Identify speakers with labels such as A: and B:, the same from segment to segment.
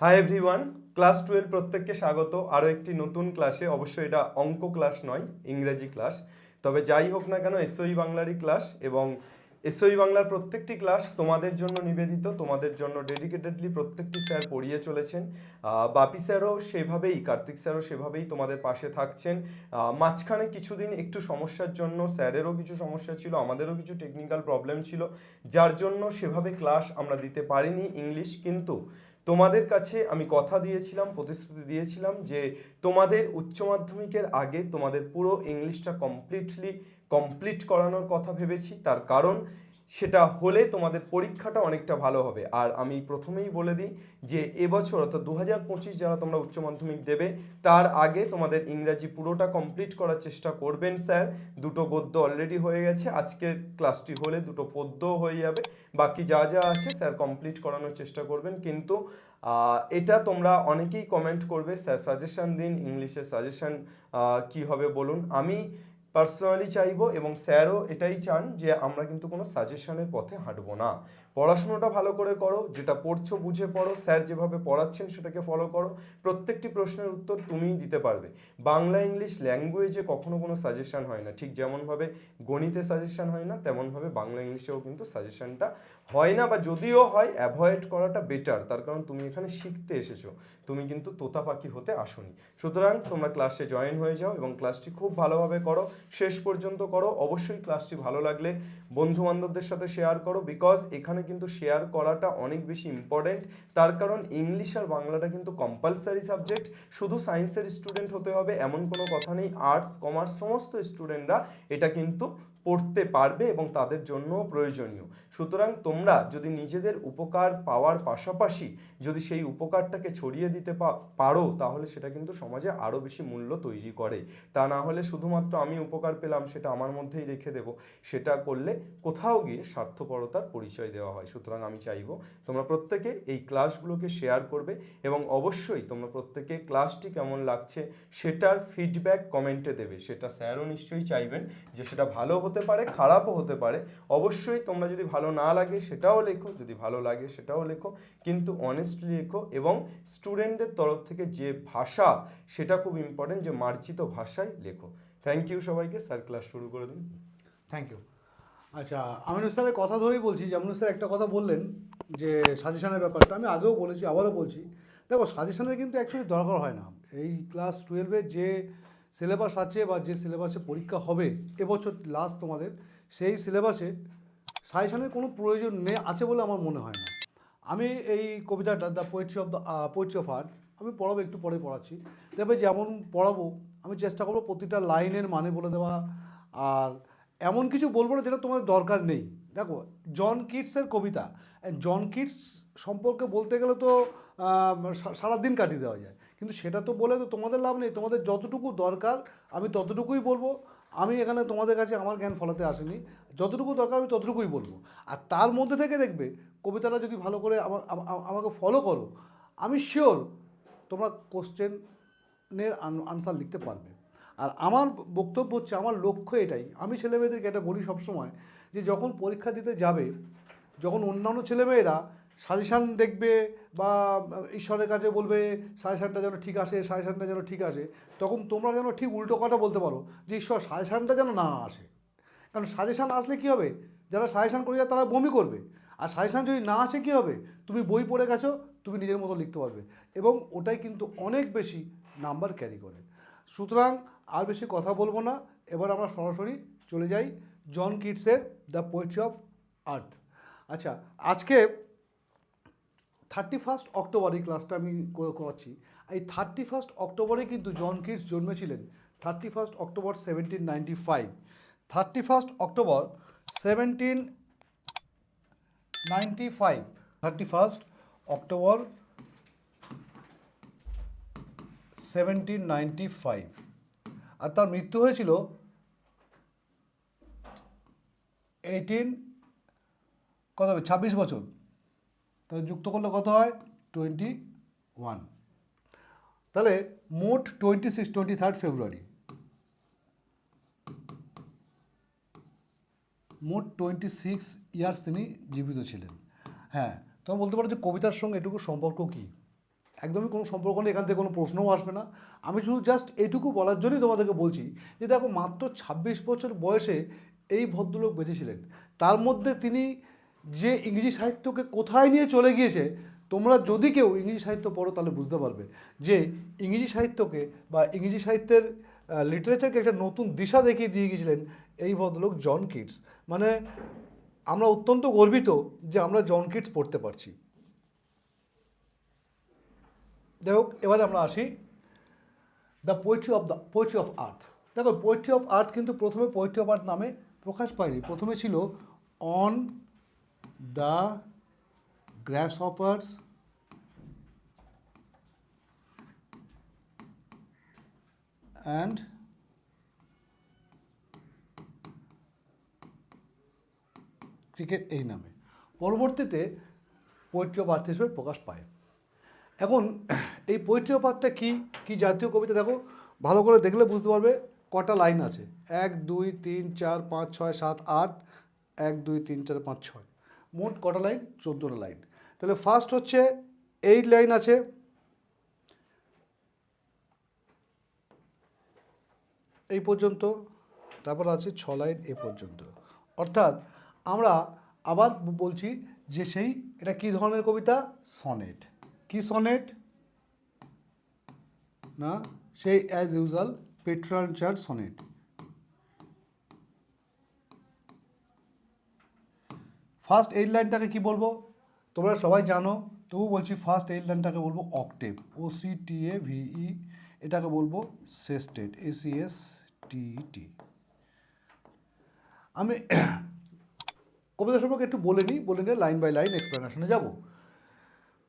A: Hi everyone, class 12 প্রত্যেককে স্বাগত আরও একটি নতুন ক্লাসে। অবশ্যই এটা অঙ্ক ক্লাস নয়, ইংরেজি ক্লাস। তবে যাই হোক না কেন, এসওই বাংলারই ক্লাস এবং এসওই বাংলার প্রত্যেকটি ক্লাস তোমাদের জন্য নিবেদিত, তোমাদের জন্য ডেডিকেটেডলি প্রত্যেকটি স্যার পড়িয়ে চলেছেন। বাপি স্যারও সেভাবেই, কার্তিক স্যারও সেভাবেই তোমাদের পাশে থাকছেন। মাঝখানে কিছুদিন একটু সমস্যার জন্য স্যারেরও কিছু সমস্যা ছিল, আমাদেরও কিছু টেকনিক্যাল প্রবলেম ছিল, যার জন্য সেভাবে ক্লাস আমরা দিতে পারিনি ইংলিশ। কিন্তু তোমাদের কাছে আমি কথা দিয়েছিলাম, প্রতিশ্রুতি দিয়েছিলাম যে তোমাদের উচ্চ মাধ্যমিকের আগে তোমাদের পুরো ইংলিশটা কমপ্লিট করানোর কথা ভেবেছি। তার কারণ সেটা হলে তোমাদের পরীক্ষাটা অনেকটা ভালো হবে। আর আমি প্রথমেই বলে দিই যে এবছর অর্থাৎ 2025 যারা তোমরা উচ্চ মাধ্যমিক দেবে, তার আগে তোমাদের ইংরাজি পুরোটা কমপ্লিট করার চেষ্টা করবেন স্যার। দুটো গদ্য অলরেডি হয়ে গেছে, আজকের ক্লাসটি হলে দুটো পদ্যও হয়ে যাবে। বাকি যা যা আছে স্যার কমপ্লিট করানোর চেষ্টা করবেন। কিন্তু এটা তোমরা অনেকেই কমেন্ট করবে, স্যার সাজেশন দিন, ইংলিশের সাজেশন কি হবে বলুন। আমি পার্সোনালি চাইবো এবং স্যারও এটাই চান যে আমরা কিন্তু কোনো সাজেশনের পথে হাঁটবো না। পড়াশোনাটা ভালো করে করো, যেটা পড়ছো বুঝে পড়ো, স্যার যেভাবে পড়াচ্ছেন সেটাকে ফলো করো। প্রত্যেকটি প্রশ্নের উত্তর তুমিই দিতে পারবে। বাংলা ইংলিশ ল্যাঙ্গুয়েজে কখনো কোনো সাজেশন হয় না, ঠিক যেমনভাবে গণিতে সাজেশন হয় না, তেমনভাবে বাংলা ইংলিশেও কিন্তু সাজেশনটা হয় না, বা যদিও হয় অ্যাভয়েড করাটা বেটার। তার কারণ তুমি এখানে শিখতে এসেছো, তুমি কিন্তু তোতা পাখি হতে আসোনি। সুতরাং তোমরা ক্লাসে জয়েন হয়ে যাও এবং ক্লাসটি খুব ভালোভাবে করো, শেষ পর্যন্ত করো। অবশ্যই ক্লাসটি ভালো লাগলে বন্ধু বান্ধবদের সাথে শেয়ার করো, বিকজ এখানে কিন্তু শেয়ার করাটা অনেক বেশি ইম্পর্টেন্ট। তার কারণ ইংলিশ আর বাংলাটা কিন্তু কম্পালসারি সাবজেক্ট। শুধু সায়েন্সের স্টুডেন্ট হতে হবে এমন কোনো কথা নেই, আর্টস কমার্স সমস্ত স্টুডেন্টরা এটা কিন্তু পড়তে পারবে এবং তাদের জন্য প্রয়োজনীয়। সুতরাং তোমরা যদি নিজেদের উপকার পাওয়ার পাশাপাশি যদি সেই উপকারটাকে ছড়িয়ে দিতে পারো, তাহলে সেটা কিন্তু সমাজে আরও বেশি মূল্য তৈরি করে। তা না হলে শুধুমাত্র আমি উপকার পেলাম সেটা আমার মধ্যেই রেখে দেব, সেটা করলে কোথাও গিয়ে স্বার্থপরতার পরিচয় দেওয়া হয়। সুতরাং আমি চাইবো তোমরা প্রত্যেকে এই ক্লাসগুলোকে শেয়ার করবে এবং অবশ্যই তোমরা প্রত্যেকে ক্লাসটি কেমন লাগছে সেটার ফিডব্যাক কমেন্টে দেবে। সেটা স্যারও নিশ্চয়ই চাইবেন যে সেটা ভালো হতে পারে, খারাপও হতে পারে। অবশ্যই তোমরা যদি ভালো না লাগে সেটাও লেখো, যদি ভালো লাগে সেটাও লেখো, কিন্তু অনেস্টলি লেখো। এবং স্টুডেন্টদের তরফ থেকে যে ভাষা, সেটা খুব ইম্পর্টেন্ট, যে মার্জিত ভাষায় লেখো। থ্যাংক ইউ সবাইকে। স্যার ক্লাস শুরু করে দিন।
B: Thank you. আচ্ছা, আমিনুল স্যারের কথা ধরেই বলছি যে আমিনুল স্যার একটা কথা বললেন যে সাজেশনের ব্যাপারটা আমি আগেও বলেছি, আবারও বলছি। দেখো, সাজেশনের কিন্তু অ্যাকচুয়ালি দরকার হয় না। এই ক্লাস 12-এ যে সিলেবাস আছে বা যে সিলেবাসে পরীক্ষা হবে এবছর লাস্ট তোমাদের, সেই সিলেবাসে সাজেশনের কোনো প্রয়োজন নেই আছে বলে আমার মনে হয় না। আমি এই কবিতাটা দ্য পোয়েট্রি অফ আর্ট আমি পড়াবো, একটু পরে পড়াচ্ছি। তবে যেমন পড়াবো আমি চেষ্টা করবো প্রতিটা লাইনের মানে বলে দেওয়া, আর এমন কিছু বলবো না যেটা তোমাদের দরকার নেই। দেখো, জন কিটসের কবিতা, জন কিটস সম্পর্কে বলতে গেলে তো সারাদিন কাটিয়ে দেওয়া যায়, কিন্তু সেটা তো বলে তো তোমাদের লাভ নেই। তোমাদের যতটুকু দরকার আমি ততটুকুই বলবো। আমি এখানে তোমাদের কাছে আমার জ্ঞান ফলাতে আসিনি, যতটুকু দরকার আমি ততটুকুই বলবো। আর তার মধ্যে থেকে দেখবে কবিতাটা যদি ভালো করে আমাকে ফলো করো, আমি শিওর তোমরা কোশ্চেনের আনসার লিখতে পারবে। আর আমার বক্তব্য হচ্ছে, আমার লক্ষ্য এটাই। আমি ছেলেমেয়েদেরকে এটা বলি সবসময় যে যখন পরীক্ষা দিতে যাবে, যখন অন্যান্য ছেলেমেয়েরা সাজেশান দেখবে বা ঈশ্বরের কাছে বলবে সাজেশানটা যেন ঠিক আসে, সাজেশানটা যেন ঠিক আসে, তখন তোমরা যেন ঠিক উল্টো কথা বলতে পারো যে ঈশ্বর সাজেশানটা যেন না আসে। কারণ সাজেশান আসলে কী হবে, যারা সাজেশান করে যায় তারা বমি করবে। আর সাজেশান যদি না আসে কী হবে, তুমি বই পড়ে গেছো, তুমি নিজের মতো লিখতে পারবে এবং ওটাই কিন্তু অনেক বেশি নাম্বার ক্যারি করে। সুতরাং আর বেশি কথা বলবো না, এবার আমরা সরাসরি চলে যাই জন কিটসের দ্য পোয়েট্রি অফ আর্থ। আচ্ছা, আজকে 31 অক্টোবর এই ক্লাসটা আমি করাচ্ছি। এই 31 অক্টোবরে কিন্তু জন কিটস জন্মেছিলেন, 31 অক্টোবর 1795। 31 October 1795, 31 October 1795। আর তার মৃত্যু হয়েছিল 18 কত হবে, 26 বছর, তাহলে যুক্ত করলে কত হয়, 21। তাহলে মোট 23 ফেব্রুয়ারি, মোট 26 ইয়ার্স তিনি জীবিত ছিলেন। হ্যাঁ, তোমরা বলতে পারো যে কবিতার সঙ্গে এটুকু সম্পর্ক কী। একদমই কোনো সম্পর্ক নেই, এখান থেকে কোনো প্রশ্নও আসবে না। আমি শুধু জাস্ট এইটুকু বলার জন্যই তোমাদেরকে বলছি যে দেখো, মাত্র ২৬ বছর বয়সে এই ভদ্রলোক বেঁচেছিলেন। তার মধ্যে তিনি যে ইংরেজি সাহিত্যকে কোথায় নিয়ে চলে গিয়েছে, তোমরা যদি কেউ ইংরেজি সাহিত্য পড়ো তাহলে বুঝতে পারবে যে ইংরেজি সাহিত্যকে বা ইংরেজি সাহিত্যের লিটারেচারকে একটা নতুন দিশা দেখিয়ে দিয়ে গিয়েছিলেন এই ভদ্রলোক জন কিটস। মানে আমরা অত্যন্ত গর্বিত যে আমরা জন কিটস পড়তে পারছি। যাই হোক, এবারে আমরা আসি দ্য পোয়েট্রি অফ আর্থ। দেখো, পোয়েট্রি অফ আর্থ কিন্তু প্রথমে পোয়েট্রি অফ আর্থ নামে প্রকাশ পায়নি, প্রথমে ছিল অন দ্য গ্রাসহপার্স অ্যান্ড ক্রিকেট এই নামে। পরবর্তীতে পোয়েট্রি অফ আর্থ হিসেবে প্রকাশ পায়। এখন এই পোয়েট্রি অফ আর্থটা কী জাতীয় কবিতা, দেখো ভালো করে দেখলে বুঝতে পারবে কটা লাইন আছে। 1 2 3 4 5 6 7 8, 1 2 3 4 5 6, মোট কটা লাইন? 14টা লাইন। তাহলে ফার্স্ট হচ্ছে 8 লাইন আছে, এই পর্যন্ত, তারপর আছে 6 লাইন এ পর্যন্ত। অর্থাৎ আমরা আবার বলছি যে এটা কী ধরনের কবিতা? সনেট। কি সনেট? না, সেই as usual Petrarchan sonnet. First 8 লাইনটাকে কি বলবো? তোমরা সবাই জানো, তবু বলছি, ফার্স্ট 8 লাইনটাকে বলবো অক্টেভ, OCTAVE। এটাকে বলবো সেস্টেট, ACSTET। আমি কবিতা সম্পর্কে একটু বলে নিয়ে লাইন বাই লাইন এক্সপ্লেনেশনে যাব।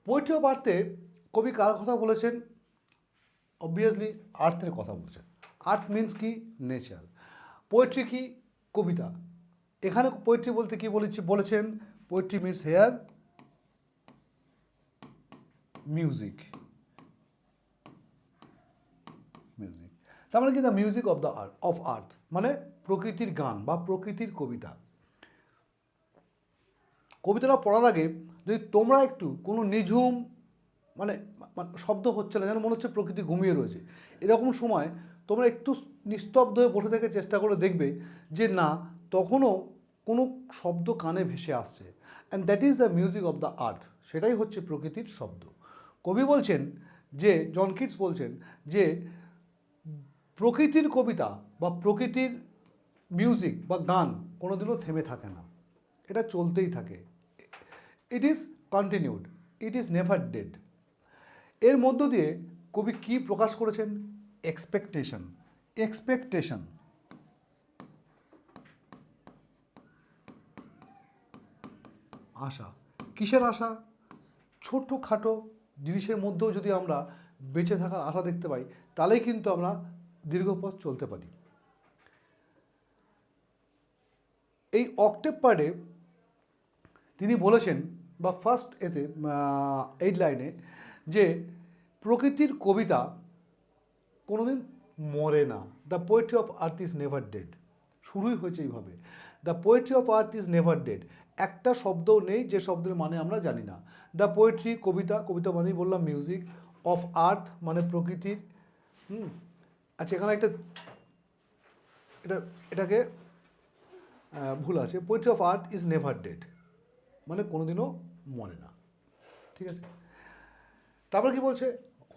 B: পোয়েট্রি অফ আর্থে কবি কার কথা বলেছেন? অবভিয়াসলি আর্থের কথা বলেছেন। আর্থ মিন্স কি? নেচার। পোয়েট্রি কি? কবিতা। এখানে পোয়েট্রি বলতে কি বলেছেন? Poetry means here music. তার মানে কি? দ্য মিউজিক অফ আর্থ মানে প্রকৃতির গান বা প্রকৃতির কবিতা। কবিতাটা পড়ার আগে যদি তোমরা একটু কোনো নিঝুম মানে শব্দ হচ্ছে না, যেন মনে হচ্ছে প্রকৃতি ঘুমিয়ে রয়েছে, এরকম সময় তোমরা একটু নিস্তব্ধ হয়ে বসে থেকে চেষ্টা করে দেখবে যে না, তখনও কোনো শব্দ কানে ভেসে আসছে। And that is the music of the আর্থ। সেটাই হচ্ছে প্রকৃতির শব্দ। কবি বলছেন যে, জন কিটস বলছেন যে প্রকৃতির কবিতা বা প্রকৃতির মিউজিক বা গান কোনোদিনও থেমে থাকে না, এটা চলতেই থাকে। It is continued, it is never dead. এর মধ্য দিয়ে কবি কি প্রকাশ করেছেন? এক্সপেকটেশন। আশা। কিসের আশা? ছোট্টখাটো জিনিসের মধ্যেও যদি আমরা বেঁচে থাকার আশা দেখতে পাই, তাহলেই কিন্তু আমরা দীর্ঘ পথ চলতে পারি। এই অক্টেভ পার্টে তিনি বলেছেন, বা ফার্স্ট 8 লাইনে, যে প্রকৃতির কবিতা কোনোদিন মরে না। The poetry of earth is never dead. শুরুই হয়েছে এইভাবে, the poetry of earth is never dead. একটা শব্দও নেই যে শব্দের মানে আমরা জানি না। দ্য পোয়েট্রি কবিতা মানেই বললাম মিউজিক, অফ আর্থ মানে প্রকৃতির। আচ্ছা, এখানে এটাকে ভুল আছে। Poetry of earth is never dead মানে কোনোদিনও মরে না। ঠিক আছে, তারপর কি বলছে?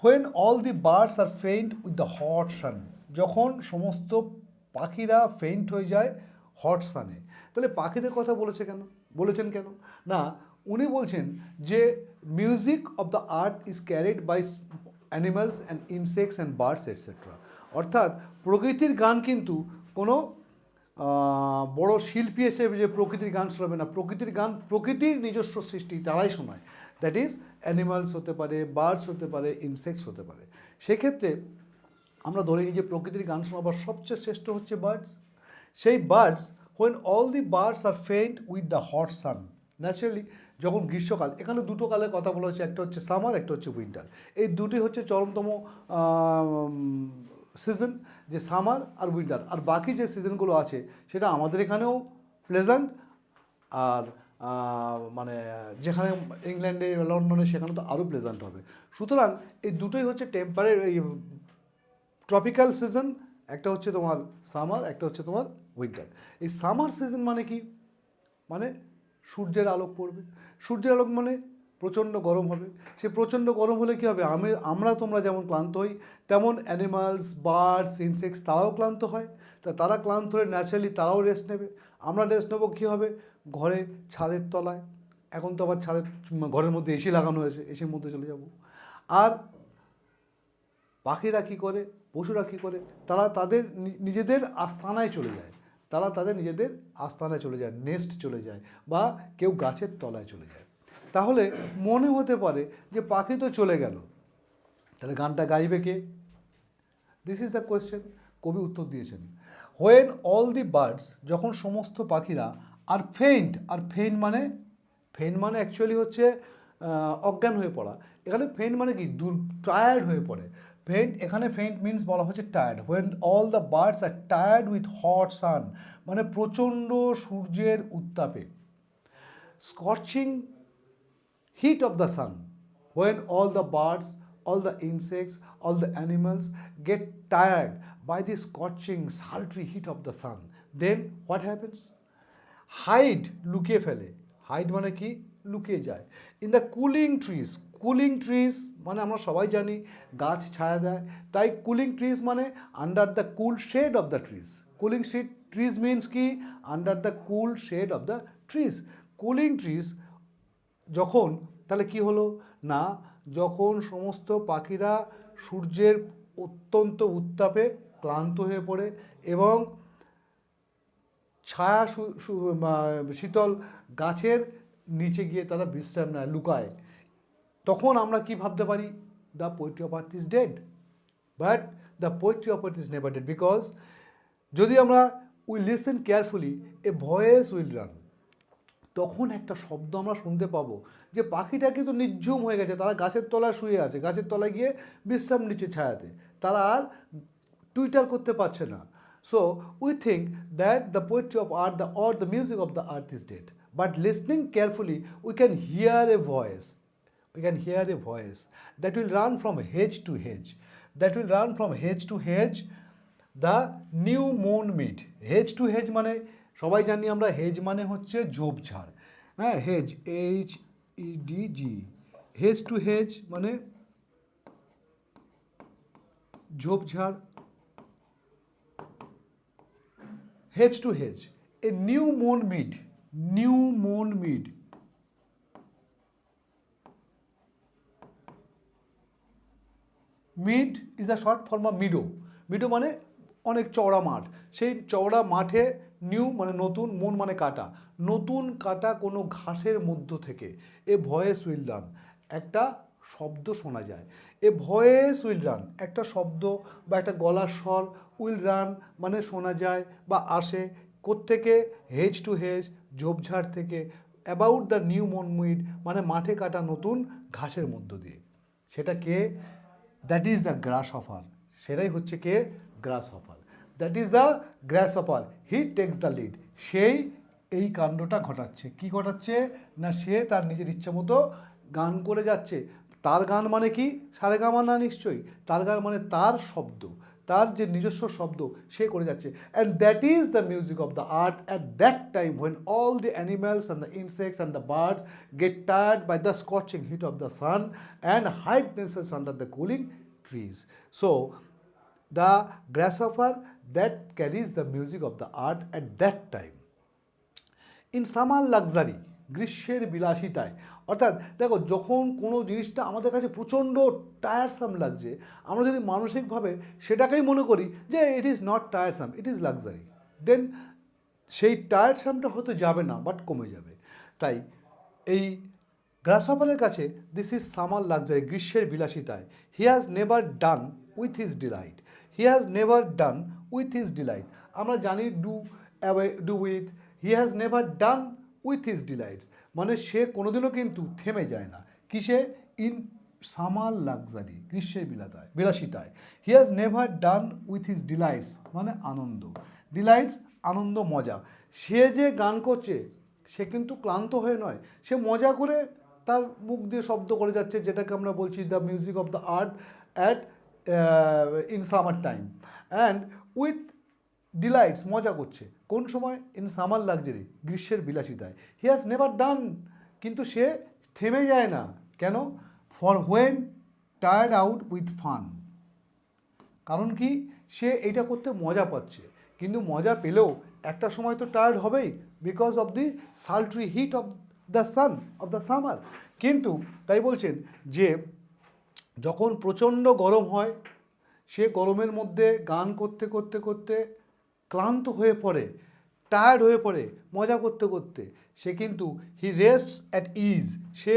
B: When all the birds are faint with the hot sun. যখন সমস্ত পাখিরা ফেইন্ট হয়ে যায় হট সানে। তাহলে পাখিদের কথা বলেছেন কেন? না, উনি বলছেন যে music of the earth is carried by animals and insects and birds etcetera. অর্থাৎ প্রকৃতির গান কিন্তু কোনো বড় শিল্পী হিসেবে যে প্রকৃতির গান শোনাবে না, প্রকৃতির গান প্রকৃতির নিজস্ব সৃষ্টি, তারাই শোনায়। দ্যাট ইজ অ্যানিমালস হতে পারে, বার্ডস হতে পারে, ইনসেক্টস হতে পারে। সেক্ষেত্রে আমরা ধরে নিই যে প্রকৃতির গান শোনাবার সবচেয়ে শ্রেষ্ঠ হচ্ছে বার্ডস। সেই birds, when all the birds are faint with the hot sun. Naturally যখন গ্রীষ্মকাল, এখানে দুটো কালের কথা বলা হচ্ছে, একটা হচ্ছে সামার, একটা হচ্ছে উইন্টার। এই দুটি হচ্ছে চরমতম সিজন, যে সামার আর উইন্টার। আর বাকি যে সিজনগুলো আছে সেটা আমাদের এখানেও প্লেজেন্ট, আর মানে যেখানে ইংল্যান্ডে লন্ডনে সেখানে তো আরও প্লেজেন্ট হবে। সুতরাং এই দুটোই হচ্ছে এই ট্রপিক্যাল সিজন, একটা হচ্ছে তোমার সামার, একটা হচ্ছে তোমার উইন্টার। এই সামার সিজন মানে কি, মানে সূর্যের আলোক পড়বে, সূর্যের আলোক মানে প্রচণ্ড গরম হবে। সে প্রচণ্ড গরম হলে কী হবে, আমরা তোমরা যেমন ক্লান্ত হই, তেমন অ্যানিমালস, বার্ডস, ইনসেক্টস তারাও ক্লান্ত হয়। তা তারা ক্লান্ত হলে ন্যাচারালি তারাও রেস্ট নেবে। আমরা রেস্ট নেবো কী হবে, ঘরে ছাদের তলায়। এখন তো আবার ঘরের মধ্যে এসি লাগানো হয়েছে, এসির মধ্যে চলে যাব। আর পাখিরা কী করে, পশুরা কী করে, তারা তাদের নিজেদের আস্তানায় চলে যায়, তারা তাদের নিজেদের আস্তানায় চলে যায়, নেস্ট চলে যায়, বা কেউ গাছের তলায় চলে যায়। তাহলে মনে হতে পারে যে পাখি তো চলে গেল, তাহলে গানটা গাইবে কে? This is the question. কবি উত্তর দিয়েছেন, হোয়েন অল দি বার্ডস, যখন সমস্ত পাখিরা, আর ফেইন্ট মানে অ্যাকচুয়ালি হচ্ছে অজ্ঞান হয়ে পড়া। এখানে ফেইন্ট মানে কি, টায়ার্ড হয়ে পড়ে। এখানে ফেইন্ট মিনস বলা হচ্ছে tired. When all the birds are tired with hot sun, মানে প্রচণ্ড সূর্যের উত্তাপে। Scorching heat of the sun, when all the birds, all the insects, all the animals get tired by the scorching sultry heat of the sun, then what happens? Hide, লুকিয়ে ফেলে। Hide মানে কি, লুকিয়ে যায়। ইন দ্য কুলিং ট্রিজ মানে আমরা সবাই জানি গাছ ছায়া দেয়, তাই কুলিং ট্রিজ মানে under the cool shade of the trees. Cooling trees means কি, under the cool shade of the trees. Cooling trees যখন, তাহলে কি হলো না, যখন সমস্ত পাখিরা সূর্যের অত্যন্ত উত্তাপে ক্লান্ত হয়ে পড়ে এবং ছায়া শীতল গাছের নিচে গিয়ে তারা বিশ্রাম নেয়, লুকায়, তখন আমরা কি ভাবতে পারি, the poetry of earth is dead. But the poetry of earth is never dead, because যদি আমরা we listen carefully, A voice will run, তখন একটা শব্দ আমরা শুনতে পাবো যে পাখিটা কিন্তু নিঝুম হয়ে গেছে, তারা গাছের তলায় শুয়ে আছে, গাছের তলায় গিয়ে বিশ্রাম নিচ্ছে ছায়াতে, তারা আর টুইটার করতে পারছে না। So we think that the poetry of earth or the music of the earth is dead, but listening carefully we can hear a voice, that will run from hedge to hedge, the new mown mead. Hedge to hedge মানে সবাই জানি আমরা, hedge মানে হচ্ছে ঝোপঝাড়, হ্যাঁ, hedge, HEDG, hedge to hedge মানে ঝোপঝাড়, hedge to hedge, a new mown mead, mead is the short form of meadow. Meadow মানে অনেক চওড়া মাঠ, সেই চওড়া মাঠে নিউ মানে নতুন, মন মানে কাটা, নতুন কাটা কোনো ঘাসের মধ্য থেকে এ ভয়েস উইল রান, একটা শব্দ শোনা যায়। এ ভয়েস উইল রান, একটা শব্দ বা একটা গলার স্বর, উইল রান মানে শোনা যায় বা আসে, কোত্থেকে, হেজ টু হেজ, ঝোপঝাড় থেকে, about the new mown mead মানে মাঠে কাটা নতুন ঘাসের মধ্য দিয়ে। সেটা কে, দ্যাট ইজ দ্য গ্রাসহপার, সেটাই হচ্ছে কে, grasshopper. That is the grasshopper, he takes the lead, সেই এই কাণ্ডটা ঘটাচ্ছে। কি ঘটাচ্ছে না, সে তার নিজের ইচ্ছা মতো গান করে যাচ্ছে। তার গান মানে কি, সারেগামা না, নিশ্চয়ই তার গান মানে তার শব্দ, তার যে নিজস্ব শব্দ সে করে যাচ্ছে। And that is the music of the earth at that time when all the animals and the insects and the birds get tired by the scorching heat of the sun and hide themselves under the cooling trees. So the grasshopper that carries the music of the earth at that time. In summer luxury, গ্রীষ্মের বিলাসিতায়, অর্থাৎ দেখো যখন কোনো জিনিসটা আমাদের কাছে প্রচণ্ড টায়ারসাম লাগছে, আমরা যদি মানসিকভাবে সেটাকেই মনে করি যে it is not tiresome, it is luxury, then সেই টায়ারসামটা হয়তো যাবে না, বাট কমে যাবে। তাই এই গ্রাসহপারের কাছে দিস ইজ সামার লাক্সারি, গ্রীষ্মের বিলাসিতায়। He has never done with his delight, আমরা জানি do with, he has never done with his delights মানে সে কোনোদিনও কিন্তু থেমে যায় না, কিসে, ইন সামার লাক্সারি, গ্রীষ্মের বিলাসিতায়। He has never done with his delights মানে আনন্দ, ডিলাইটস আনন্দ, মজা। সে যে গান করছে সে কিন্তু ক্লান্ত হয়ে নয়, সে মজা করে তার মুখ দিয়ে শব্দ করে যাচ্ছে, যেটাকে আমরা বলছি the music of the art at in summer time and with delights, মজা করছে। কোন সময়? ইন সামার লাক্সারি, গ্রীষ্মের বিলাসিতায়। হি হ্যাজ নেভার ডান, কিন্তু সে থেমে যায় না। কেন? For when tired out with fun. কারণ কি? সে এটা করতে মজা পাচ্ছে, কিন্তু মজা পেলেও একটা সময় তো টায়ার্ড হবেই, because of the sultry heat of the sun of the summer. কিন্তু তাই বলছেন যে যখন প্রচণ্ড গরম হয়, সে গরমের মধ্যে গান করতে করতে করতে ক্লান্ত হয়ে পড়ে, টায়ার্ড হয়ে পড়ে মজা করতে করতে। সে কিন্তু হি রেস্টস অ্যাট ইজ, সে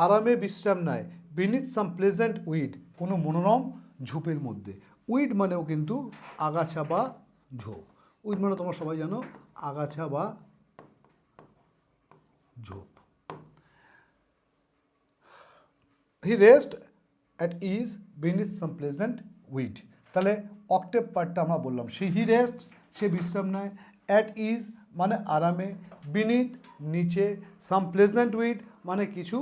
B: আরামে বিশ্রাম নেয়, বিনিথ সাম প্লেজেন্ট উইড, কোনো মনোরম ঝোপের মধ্যে। উইড মানেও কিন্তু আগাছা বা ঝোপ। উইড মানে তোমরা সবাই জানো আগাছা বা ঝোপ। He rest at ease beneath some pleasant weed. তাহলে অক্টেভ পার্টটা আমরা বললাম, হি রেস্ট, সে বিশ্রাম নেয়, অ্যাট ইজ মানে আরামে, বিনিথ নিচে, সাম প্লেজেন্ট উইড মানে কিছু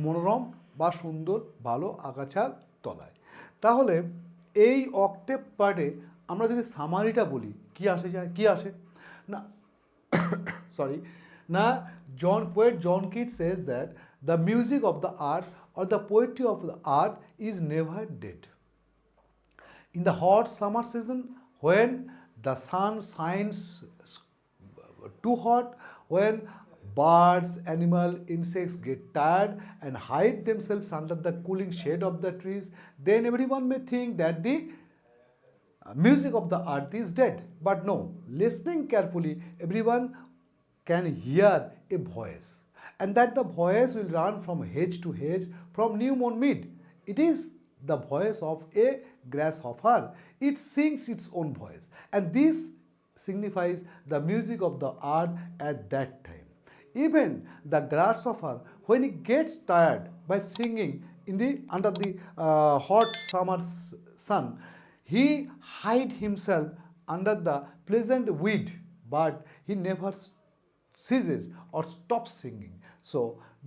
B: মনোরম বা সুন্দর ভালো আগাছার তলায়। তাহলে এই অক্টেভ পার্টে আমরা যদি সামারিটা বলি, কি আসে যায়, কি আসে না, sorry, now John Keats says that the music of the art or the poetry of the art is never dead. In the hot summer season, when the sun shines too hot, when birds, animal, insects get tired and hide themselves under the cooling shade of the trees, then everyone may think that the music of the earth is dead. But no, listening carefully, everyone can hear a voice, and that the voice will run from hedge to hedge, from new mown mead. It is the voice of a grasshopper. It sings its own voice, and this signifies the music of the earth at that time. Even the grasshopper, when he gets tired by singing in the under the hot summer sun, he hide himself under the pleasant weed, but he never ceases or stops singing. So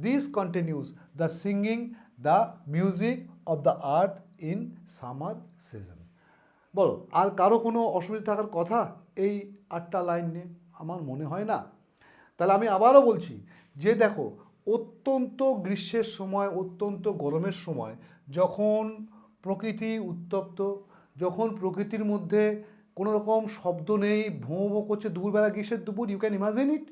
B: this continues the singing the music of the earth in summer season. বলো, আর কারো কোনো অসুবিধা থাকার কথা এই 8টা line নিয়ে? আমার মনে হয় না। তাহলে আমি আবারও বলছি যে দেখো, অত্যন্ত গ্রীষ্মের সময়, অত্যন্ত গরমের সময়, যখন প্রকৃতি উত্তপ্ত, যখন প্রকৃতির মধ্যে কোনো রকম শব্দ নেই, ভোঁ ভোঁ করছে দুপুরবেলা, গ্রীষ্মের দুপুর, ইউ ক্যান ইমাজিন ইট,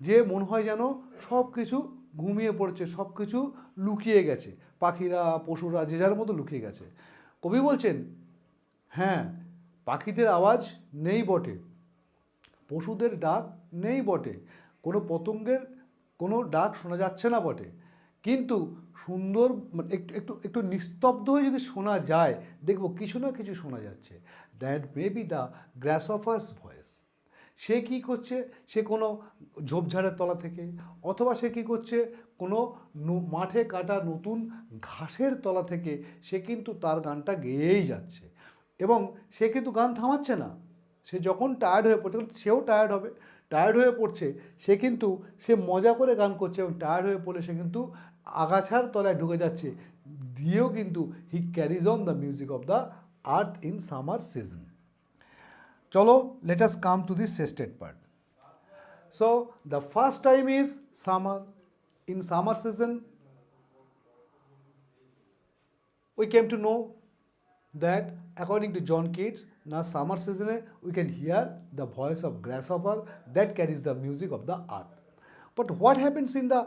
B: যে মনে হয় যেন সব কিছু ঘুমিয়ে পড়ছে, সব কিছু লুকিয়ে গেছে, পাখিরা, পশুরা যে যার মতো লুকিয়ে গেছে। কবি বলছেন, হ্যাঁ, পাখিদের আওয়াজ নেই বটে, পশুদের ডাক নেই বটে, কোনো পতঙ্গের কোনো ডাক শোনা যাচ্ছে না বটে, কিন্তু সুন্দর একটু একটু একটু নিস্তব্ধ হয়ে যদি শোনা যায়, দেখবো কিছু না কিছু শোনা যাচ্ছে। That may be the grasshopper's voice. সে কী করছে? সে কোনো ঝোপঝাড়ের তলা থেকে, অথবা সে কী করছে, কোনো মাঠে কাটা নতুন ঘাসের তলা থেকে সে কিন্তু তার গানটা গেয়েই যাচ্ছে, এবং সে কিন্তু গান থামাচ্ছে না। সে যখন টায়ার্ড হয়ে পড়ছে, সেও টায়ার্ড হবে, টায়ার্ড হয়ে পড়ছে, সে কিন্তু সে মজা করে গান করছে, এবং টায়ার্ড হয়ে পড়লে সে কিন্তু আগাছার তলায় ঢুকে যাচ্ছে, দিয়েও কিন্তু he carries on the music of the earth in summer season. চলো, let us come to the sestet part. So the first time is summer. In summer season, we came to know that according to John Keats, now summer season we can hear the voice of grasshopper that carries the music of the earth. But what happens in the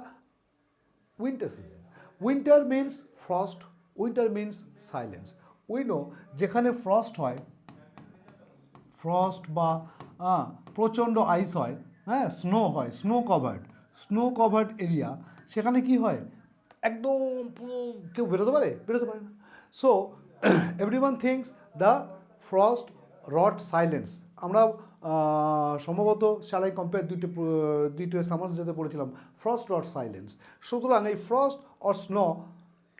B: winter season? Winter means frost, winter means silence. We know যেখানে frost হয়, frost বা প্রচণ্ড আইস হয়, হ্যাঁ, snow হয়, snow covered area, সেখানে কি হয়, একদম পুরো কেউ বেরোতে পারে না। So everyone thinks the frost wrought silence. আমরা সম্ভবত শালাই কম্পেয়ার দুটো সামার্স যেতে পড়েছিলাম, ফ্রস্ট রট সাইলেন্স। সুতরাং এই frost or snow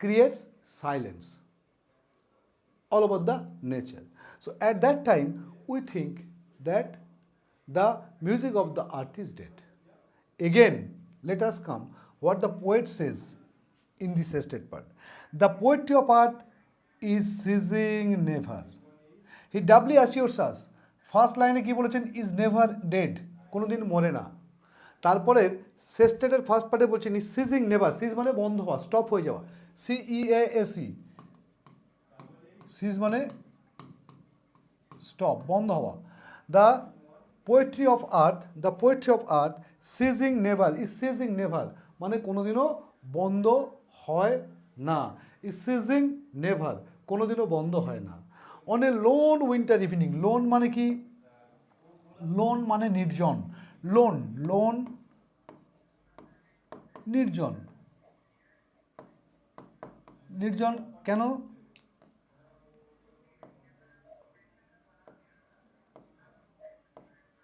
B: creates silence all over the nature. So at that time we think that the music of the earth is dead. Again, let us come what the poet says in this estate part. The poetry of art is ceasing never. He doubly assures us, first লাইনে কি বলেছেন, is never dead, কোনোদিন মরে না। তারপরের সেস্টেটের first পার্টে বলছেন is seizing never, সিজ মানে বন্ধ হওয়া, স্টপ হয়ে যাওয়া, CEASE, সিজ মানে স্টপ, বন্ধ হওয়া। The poetry of earth, the poetry of earth seizing never, is seizing never মানে কোনোদিনও বন্ধ হয় না, ইজ সিজিং নেভার কোনোদিনও বন্ধ হয় না। On a loan winter evening, loan মানে কি, লোন মানে নির্জন, লোন, লোন নির্জন, নির্জন কেন,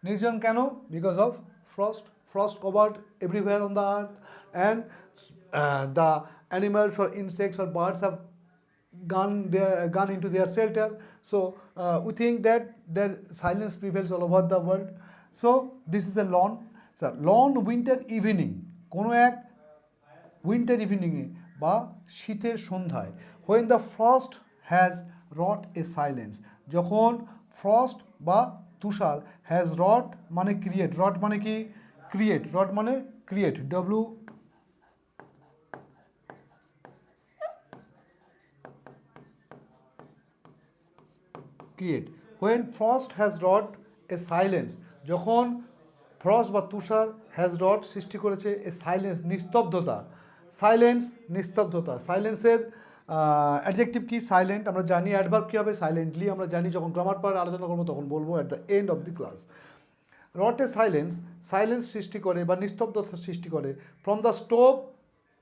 B: নির্জন কেন, because of frost, frost covered everywhere on the earth and the animals or insects or birds have gone into their shelter. So we think that their silence prevails all over the world. So this is a lone, so lone winter evening, কোনো এক winter ইভিনিংয়ে বা শীতের সন্ধ্যায়, when the frost has wrought a silence, যখন frost বা তুষার has wrought মানে create, wrought মানে কি ক্রিয়েট, wrought মানে create, W create. When frost has wrought a silence, যখন ফ্রস্ট বা তুষার হ্যাজ রট সৃষ্টি করেছে এ সাইলেন্স, নিস্তব্ধতা, সাইলেন্স নিস্তব্ধতা, সাইলেন্সের অ্যাডজেক্টিভ কি সাইলেন্ট, আমরা জানি অ্যাডভার্ব কী হবে সাইলেন্টলি, আমরা জানি যখন গ্রামার পার আলোচনা করবো তখন বলবো at the end of the class. Wrought a silence, silence সৃষ্টি করে বা নিস্তব্ধতা সৃষ্টি করে ফ্রম দ্য স্টোভ,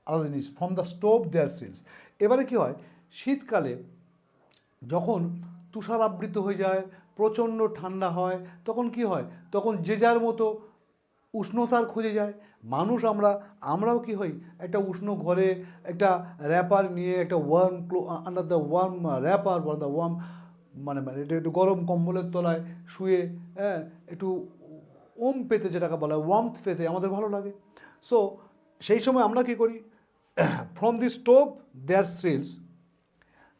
B: আলাদা জিনিস, from the stove there shrills. এবারে কী হয়, শীতকালে যখন তুষার আবৃত হয়ে যায়, প্রচণ্ড ঠান্ডা হয়, তখন কি হয়, তখন যে যার মতো উষ্ণতার খোঁজে যায় মানুষ, আমরাও কি হই, একটা উষ্ণ ঘরে একটা র্যাপার নিয়ে, একটা warm under the warm wrapper বা দ্য ওয়ার্ম মানে একটু গরম কম্বলের তলায় শুয়ে, হ্যাঁ, একটু ওম পেতে, যেটাকে বলা হয় ওয়ার্মথ পেতে আমাদের ভালো লাগে। সো সেই সময় আমরা কী করি, from the stove there shrills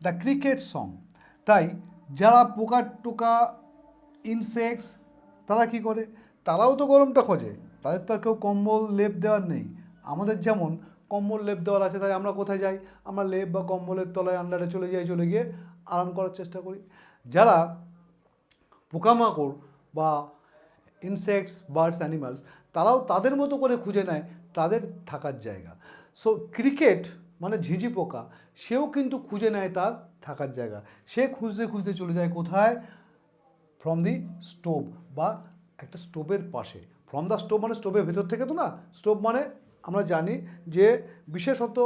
B: the cricket song. তাই যারা পোকা টোকা ইনসেক্টস তারা কি করে, তারাও তো গরমটা খোঁজে, তাদের তো আর কেউ কম্বল লেপ দেওয়ার নেই, আমাদের যেমন কম্বল লেপ দেওয়ার আছে, তাই আমরা কোথায় যাই, আমরা লেপ বা কম্বলের তলায় আন্ডারে চলে যাই, চলে গিয়ে আরাম করার চেষ্টা করি। যারা পোকামাকড় বা ইনসেক্টস বার্ডস অ্যানিমালস, তারাও তাদের মতো করে খুঁজে নেয় তাদের থাকার জায়গা। সো ক্রিকেট মানে ঝিঁঝি পোকা, সেও কিন্তু খুঁজে নেয় তার থাকার জায়গা, সে খুঁজতে খুঁজতে চলে যায় কোথায়, ফ্রম দি স্টোভ বা একটা স্টোভের পাশে। ফ্রম দ্য স্টোভ মানে স্টোভের ভেতর থেকে তো না, স্টোভ মানে আমরা জানি যে বিশেষত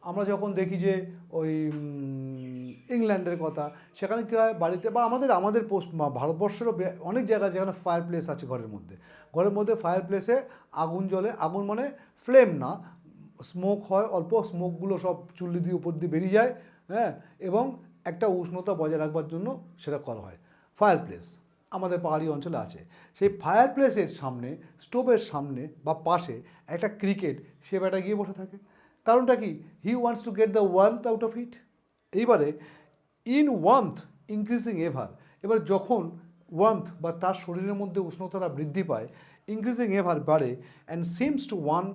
B: আমরা যখন দেখি যে ওই ইংল্যান্ডের কথা, সেখানে কী হয় বাড়িতে বা আমাদের ভারতবর্ষেরও অনেক জায়গায় যেখানে ফায়ার প্লেস আছে ঘরের মধ্যে ফায়ার প্লেসে আগুন জ্বলে, আগুন মানে ফ্লেম না, স্মোক হয়, অল্প স্মোকগুলো সব চুল্লি দিয়ে উপর দিয়ে বেরিয়ে যায়, হ্যাঁ, এবং একটা উষ্ণতা বজায় রাখবার জন্য সেটা করা হয়। ফায়ার প্লেস আমাদের পাহাড়ি অঞ্চলে আছে, সেই ফায়ার প্লেসের সামনে, স্টোভের সামনে বা পাশে একটা ক্রিকেট, সে বেটা গিয়ে বসে থাকে, কারণটা কি, he wants to get the warmth out of it. এইবারে ইন ওয়ার্মথ ইনক্রিজিং এভার, এবার যখন ওয়ার্মথ বা তার শরীরের মধ্যে উষ্ণতাটা বৃদ্ধি পায়, ইনক্রিজিং এভার বাড়ে, and seems to one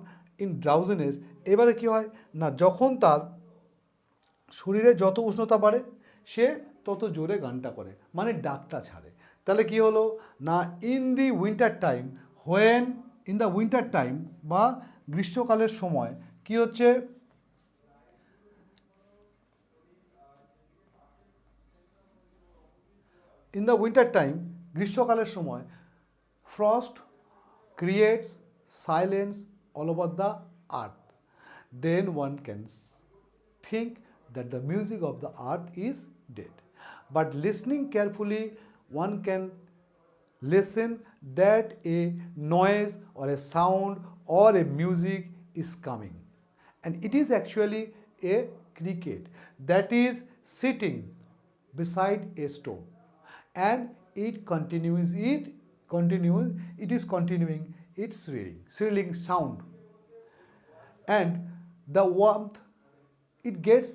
B: in drowsiness, এবারে কী হয় না, যখন তার শরীরে যত উষ্ণতা বাড়ে সে তত জোরে গানটা করে, মানে ডাকটা ছাড়ে। তাহলে কি হলো না, in the winter time, when in the winter time বা গ্রীষ্মকালের সময় কি হচ্ছে, ইন দ্য উইন্টার টাইম গ্রীষ্মকালের সময় frost creates silence all over the earth, then one can think that the music of the earth is dead. But listening carefully, one can listen that a noise or a sound or a music is coming. And it is actually a cricket that is sitting beside a stove. And it is continuing its thrilling sound, and the warmth it gets,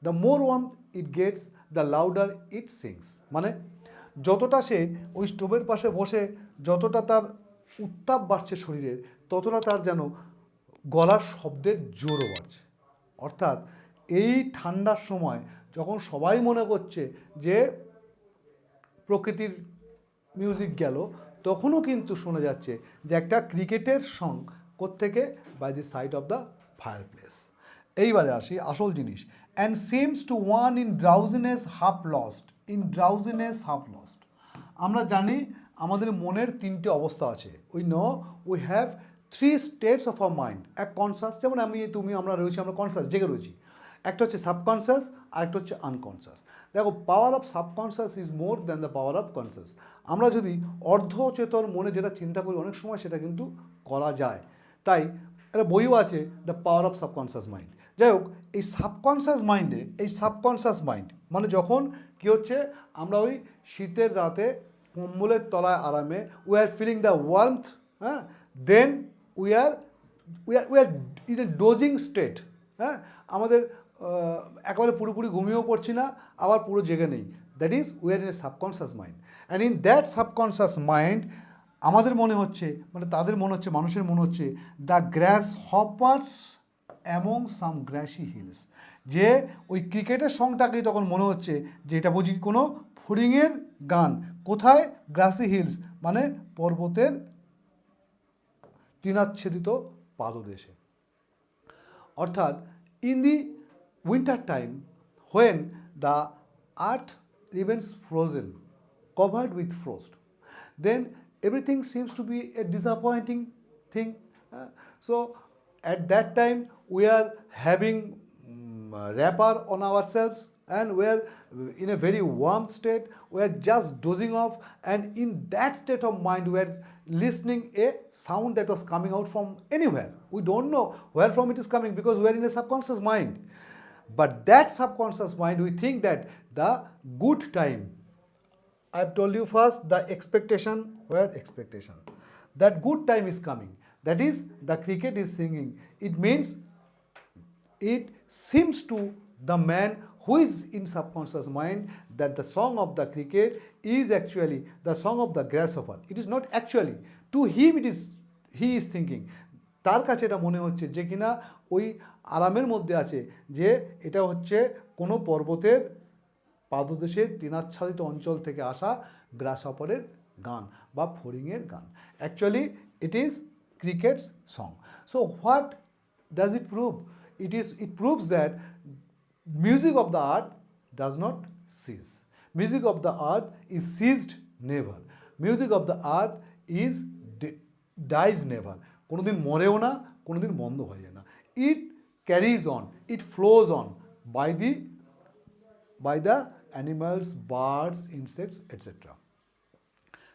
B: the more warmth it gets, the louder it sings. মানে যতটা সে ওই স্টোভের পাশে বসে যতটা তার উত্তাপ বাড়ছে শরীরের, ততটা তার যেন গলার শব্দের জোরও বাড়ছে। অর্থাৎ এই ঠান্ডার সময় যখন সবাই মনে করছে যে প্রকৃতির মিউজিক গেল, তখনও কিন্তু শোনা যাচ্ছে যে একটা ক্রিকেটের সং কোত্থেকে, by the side of the fireplace. এইবারে আসি আসল জিনিস। And seems to one in drowsiness half lost, আমরা জানি আমাদের মনের তিনটে অবস্থা আছে। We know we have three states of our mind. এক কনসাস, যেমন আমি তুমি আমরা রয়েছি, আমরা কনসাস জেগে রয়েছি। একটা হচ্ছে সাবকনসাস আর একটা হচ্ছে আনকনসাস। দেখো, power of subconscious is more than the power of conscious. আমরা যদি অর্ধচেতন মনে যেটা চিন্তা করি, অনেক সময় সেটা কিন্তু করা যায়। তাই একটা বইও আছে, the power of subconscious mind. যাই হোক, এই সাবকনসাস মাইন্ড মানে যখন কী হচ্ছে, আমরা ওই শীতের রাতে কম্বলের তলায় আরামে, we are feeling the warmth, হ্যাঁ, then we are in a dozing state, হ্যাঁ, আমাদের একেবারে পুরোপুরি ঘুমিয়েও পড়ছি না, আবার পুরো জেগে নেই। That is we are in A subconscious mind. And in that subconscious mind আমাদের মনে হচ্ছে, মানে তাদের মনে হচ্ছে, মানুষের মনে হচ্ছে, the grasshopper's among some grassy hills, যে ওই ক্রিকেটের সংটাকেই তখন মনে হচ্ছে যে এটা বুঝি কোনো ফড়িংয়ের গান। কোথায়? গ্রাসি হিলস মানে পর্বতের তৃণাচ্ছাদিত পাদদেশে। অর্থাৎ in the winter time when the earth remains frozen, covered with frost, then everything seems to be a disappointing thing. So at that time we are having wrapper on ourselves, and we are in a very warm state, we are just dozing off, and in that state of mind we are listening a sound that was coming out from anywhere. We don't know where from it is coming because we are in a subconscious mind. But that subconscious mind, we think that the good time, I've told you first, the expectation, where expectation, that good time is coming, that is the cricket is singing. It means it seems to the man who is in subconscious mind that the song of the cricket is actually the song of the grasshopper. It is not actually, to him it is, he is thinking, তার কাছে এটা মনে হচ্ছে যে কিনা ওই আরামের মধ্যে আছে, যে এটা হচ্ছে কোনো পর্বতের পাদদেশের তৃণাচ্ছাদিত অঞ্চল থেকে আসা গ্রাসহপারের গান বা ফড়িংয়ের গান। Actually it is crickets song. So what does it prove? It proves that music of the earth does not cease. Music of the earth is ceased never. Music of the earth is dies never. কোনোদিন মরেও না, কোনোদিন বন্ধ হয়ে যায় না। It carries on, it flows on by the animals, birds, insects, etc.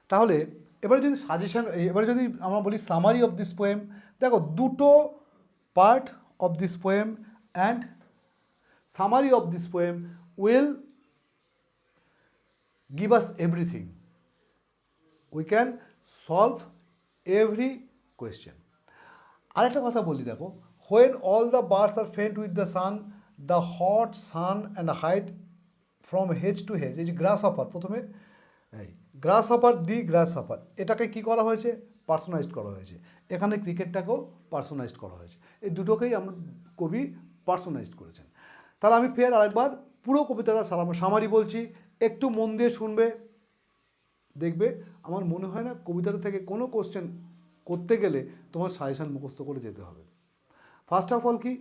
B: তাহলে এবারে যদি সাজেশন, এবারে যদি আমরা বলি সামারি অফ দিস পোয়েম, দেখো দুটো part of this poem, and summary of this poem will give us everything. We can solve every question. আরেকটা কথা বলি, দেখো, when all the birds are faint with the sun, the hot sun and hide from hedge to hedge, এই যে গ্রাসহপার, প্রথমে এই গ্রাসহপার, দি গ্রাসহপার, এটাকে কি করা হয়েছে? পার্সোনাইজড করা হয়েছে। এখানে ক্রিকেটটাকেও পার্সোনাইজড করা হয়েছে। এই দুটোকেই আমরা কবি পার্সোনাইজড করেছেন। তাহলে আমি ফের আরেকবার পুরো কবিতাটা সামারি বলছি, একটু মন দিয়ে শুনবে, দেখবে আমার মনে হয় না কবিতাটা থেকে কোনো কোশ্চেন করতে গেলে তোমার সাজেশন মুখস্থ করে যেতে হবে। ফার্স্ট অফ অল কি,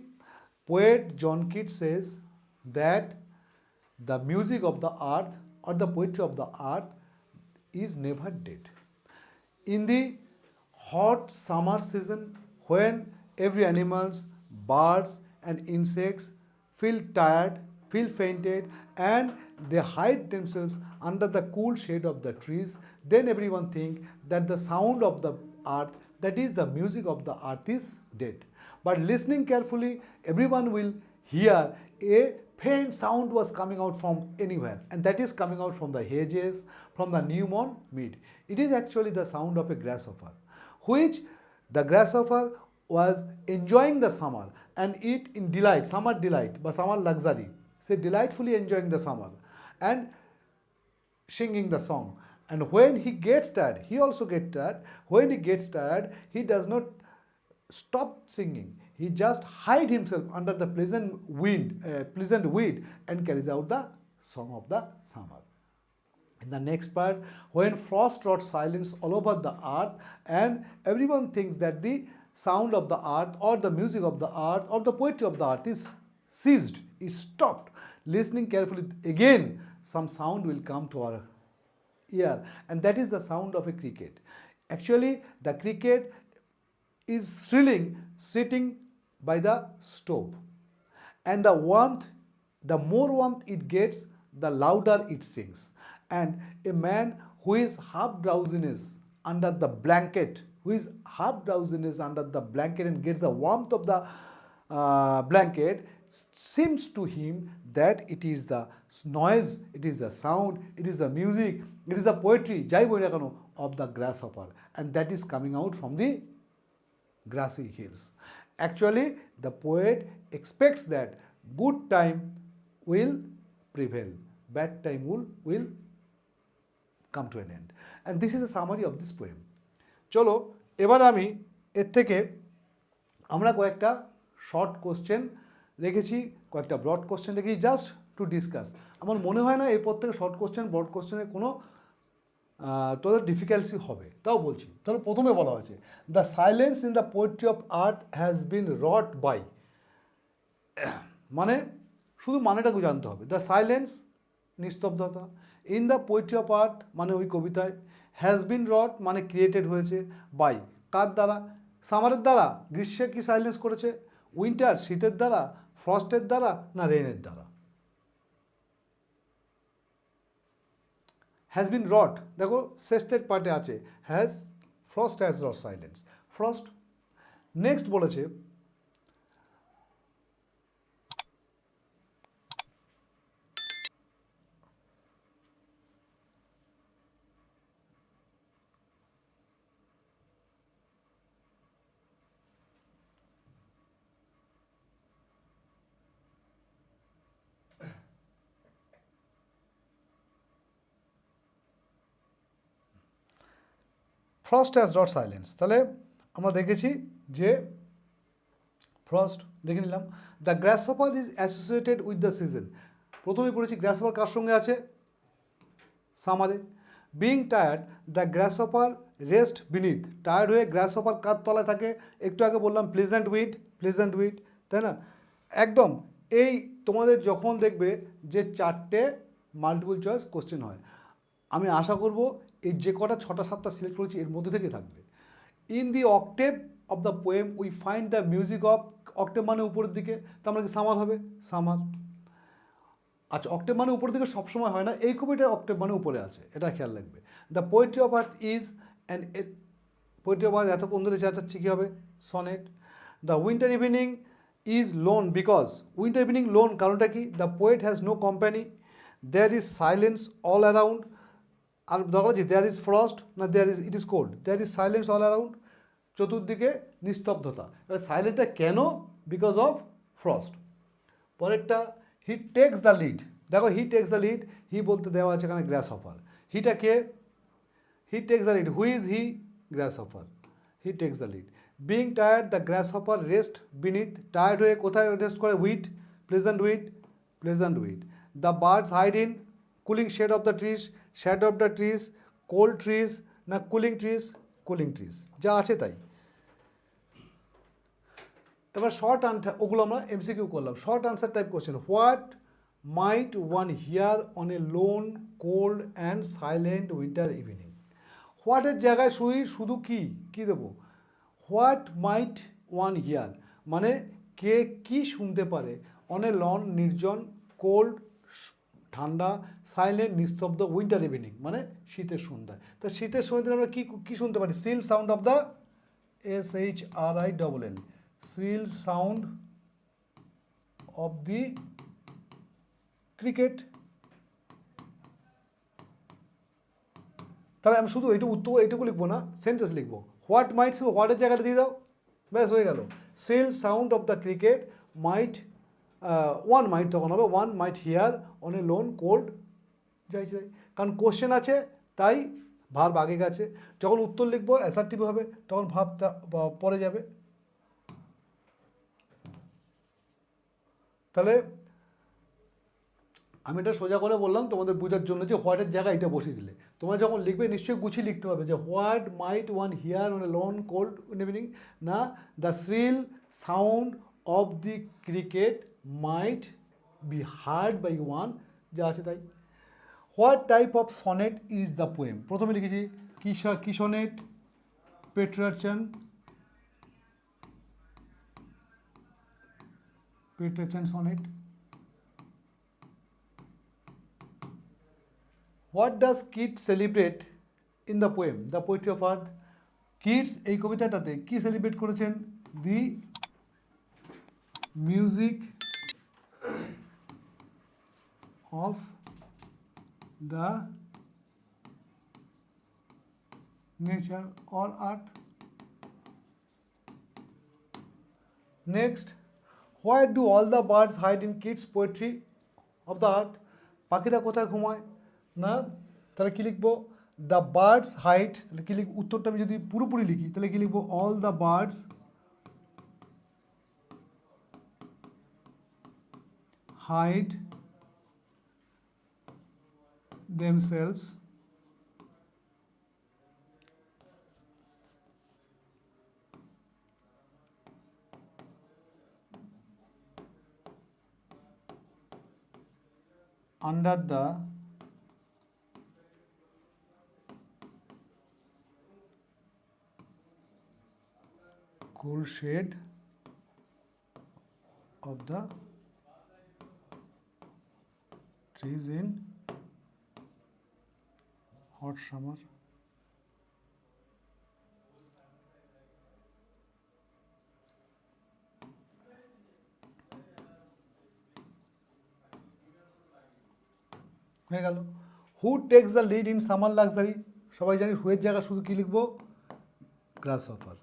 B: poet John Keats says that the music of the earth or the poetry of the earth is never dead. In the hot summer season, when every animals, birds and insects feel tired, feel fainted, and they hide themselves under the cool shade of the trees, then everyone think that the sound of the earth, that is the music of the earth, is dead. But listening carefully, everyone will hear a faint sound was coming out from anywhere, and that is coming out from the hedges, from the new mown mead. It is actually the sound of a grasshopper. which the grasshopper was enjoying the summer and it in delight, summer delight বা summer luxury, say delightfully enjoying the summer and singing the song. And when he gets tired, he also gets tired. When he gets tired, he does not stop singing. He just hide himself under the pleasant wind and carries out the song of the summer. In the next part, when frost wrought silence all over the earth and everyone thinks that the sound of the earth or the music of the earth or the poetry of the earth is ceased, is stopped, listening carefully again, some sound will come to our ear, and that is the sound of a cricket. Actually, the cricket is thrilling sitting by the stove, and the more warmth it gets, the louder it sings. And a man who is half drowsiness under the blanket, and gets the warmth of the blanket, seems to him that it is the noise, it is the sound, it is the music, it is the poetry, jai boli na keno, of the grasshopper, and that is coming out from the grassy hills. Actually, the poet expects that good time will prevail, bad time will come to an end. And this is a summary of this poem. চলো এবার আমি এর থেকে আমরা কয়েকটা short question রেখেছি, কয়েকটা broad question রেখেছি জাস্ট টু ডিসকাস। আমার মনে হয় না এরপর থেকে শর্ট কোশ্চেন ব্রড কোশ্চেনের কোনো তোদের ডিফিকাল্টি হবে, তাও বলছি। তাহলে প্রথমে বলা হয়েছে the silence in the poetry of earth has been wrought by, মানে শুধু মানেটাকে জানতে হবে। দ্য সাইলেন্স নিস্তব্ধতা, in the poetry of earth মানে ওই কবিতায়, হ্যাজ বিন রট মানে ক্রিয়েটেড হয়েছে, বাই কার দ্বারা, সামারের দ্বারা, গ্রীষ্মে কি সাইলেন্স করেছে, উইন্টার শীতের দ্বারা, ফ্রস্টের দ্বারা না রেনের দ্বারা। হ্যাজ বিন রট, দেখো শেষের পার্টে আছে frost has wrought silence, frost. Next বলেছে ফ্রস্ট হ্যাজ রট সাইলেন্স। তাহলে আমরা দেখেছি যে ফ্রস্ট দেখে নিলাম। The grasshopper is associated with the season, প্রথমেই পড়েছি গ্রাসহপার কার সঙ্গে আছে, সামারে। Being tired, the grasshopper rest beneath, tired হয়ে গ্রাসহপার কার তলায় থাকে, একটু আগে বললাম প্লেজেন্ট উইড, তাই না? একদম এই তোমাদের যখন দেখবে যে চারটে মাল্টিপল চয়েস কোশ্চেন হয়, আমি আশা করব এই যে কটা 6টা 7টা সিলেক্ট করেছি এর মধ্যে থেকে থাকবে। In the octave of the poem we find the music of, octave মানে উপরের দিকে, তার মানে কি সামার হবে, সামার। আচ্ছা, অক্টেভ মানে উপরের দিকে সবসময় হয় না, এই কবিটার অক্টেভ মানে উপরে আছে, এটা খেয়াল রাখবে। The poetry of earth is an, poetry of earth এতক্ষণ ধরে চেঁচাচ্ছি কী হবে, sonnet. The winter evening is lone because, winter evening lone কারণটা কি, the poet has no company, there is silence all around, আর দরকার আছে দেয়ার ইজ ফ্রস্ট না it is cold, there is silence all around, চতুর্দিকে নিস্তব্ধতা। এবার সাইলেন্টটা কেন, বিকজ অফ ফ্রস্ট। পরেরটা হি টেক্স দ্য লিড, দেখো he takes the lead, he বলতে দেওয়া আছে এখানে গ্রাসহপার, হিটা কে, he takes the lead, who is he, grasshopper, he takes the lead. Being tired, the grasshopper rest beneath, tired হয়ে কোথায় রেস্ট করে, pleasant weed. The birds hide in cooling shade of the trees, cold trees না cooling trees, যা আছে তাই। এবার short answer, ওগুলো আমরা এমসিকিউ করলাম। Short answer type question, what might one hear on a lone cold and silent winter evening. হোয়াটের জায়গায় শুধু কি দেবো, হোয়াট মাইট ওয়ান হিয়ার মানে কে কি শুনতে পারে, অন এ লন নির্জন, কোল্ড ঠান্ডা, সাইলেন্ট নিস্তব্ধ, উইন্টার ইভিনিং মানে শীতের সন্ধ্যায়। তা শীতের সন্ধ্যায় আমরা কি শুনতে পারি, seal sound of the SHRILL, seal sound of the cricket. তাহলে আমি শুধু এইটুকু লিখবো না, সেন্টেন্স লিখবো, হোয়াট মাইট, হোয়াটের জায়গাটা দিয়ে দাও, ব্যাস হয়ে গেল। Shrill sound of the cricket might, one might তখন হবে, one might hear on a lone cold, যাই যাই, কারণ কোশ্চেন আছে তাই ভার্ব আগে গেছে। যখন উত্তর লিখবো অ্যাসার্টিভ হবে, তখন ভাবটা পরে যাবে। তাহলে আমি এটা সোজা করে বললাম তোমাদের বোঝার জন্য যে হোয়াটের জায়গায় এটা বসিয়ে দিলে তোমরা যখন লিখবে নিশ্চয়ই গুছিয়ে লিখতে হবে যে what might one hear on a lone cold evening, না the shrill sound of the cricket might be heard by one, যা আছে তাই। What type of sonnet is the poem, প্রথমে লিখেছি কি sonnet, Petrarchan sonnet. What does Keats celebrate in the poem the poetry of earth, Keats এই কবিতাটাতে কি celebrate করেছেন, the music of the nature or earth. Next, why do all the birds hide in kids poetry of the earth, পাখিরা কোথায় ঘুমায়, না তাহলে কী লিখবো, দ্য বার্ডস হাইড, তাহলে কী লিখব, উত্তরটা আমি যদি পুরোপুরি লিখি তাহলে কী লিখবো, all the birds hide themselves under the cool shade of the trees in hot summer. হয়ে গেল। হু text the lead in summer luxury, সবাই জানি হুয়ের জায়গায় শুধু কি লিখবো, গ্রাস হপার।